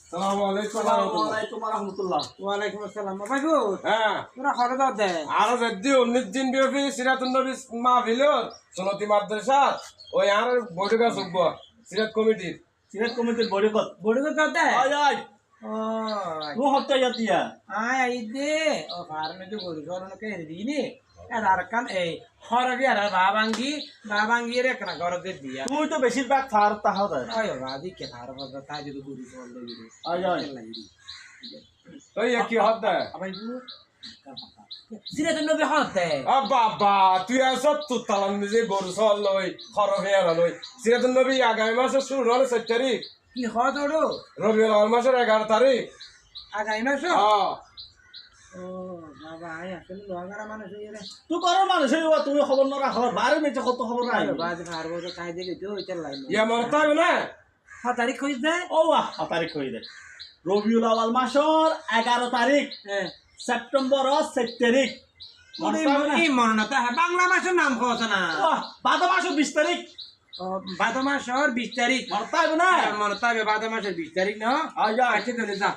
আসসালামু আলাইকুম ওয়া রাহমাতুল্লাহ। ওয়ালাইকুম আসসালাম বাবা গো। হ্যাঁ তোরা হরে দাও দে আর যদি 19 দিন ব্যাপী সিরাতুন নবী মাহফিল সুন্নতি মাদ্রাসা ওই আর বৈঠক আছে সিরাত কমিটির সিলেট কমিটির বড়িকত বড় করে দাও দে আয় আয় ও তু হত্যা ইয়াতিয়া আয় আই দে ও ফারমে তো গরু সরন কে দিনি আর কান এই হরবি আর বাবাঙ্গি রে কেন গরতে দিয়া তুই তো বেশিরভাগ ফার তাহা দেয় আয় বাদি কে ফার বাবা তাই যদি গরু সরন দিবি আয় আয় তুই কি হদ দেয় আবাই বু সিরাতুন নবী হতে বাবা তুই আসত তো তালাম নিজে গরু সল লই খরফে আর লই সিরাতুন নবী আগামী মাসে শুরু হলো 7 তারিখ কি হদ ওড়ো রবিউল আউয়াল মাসের 11 তারিখ আগাই মাস হ্যাঁ ও বাবা আয় আসলে লোহাগারা মানুষ হই রে তুই করো মানুষ হইব তুমি খবর না রাখো বারে মেচে কত খবর নাই বাজ ফারবো তো তাই দেখে তো ওইটা লাইন ইয়া মরতা হবে না তারিখ কইছ দে ও আহ তারিখ হই দে রবিউল আউয়াল মাসের 11 তারিখ হ্যাঁ সেপ্টেম্বর 7 তারিখ এই মরণতা বাংলা মাসের নাম কছ না বাদ মাসের 20 তারিখ ভাদ মাসের 20 তারিখ মরতা হবে না মরণতা ভাদ মাসের 20 তারিখ না আয় আয় আচ্ছা তাহলে যা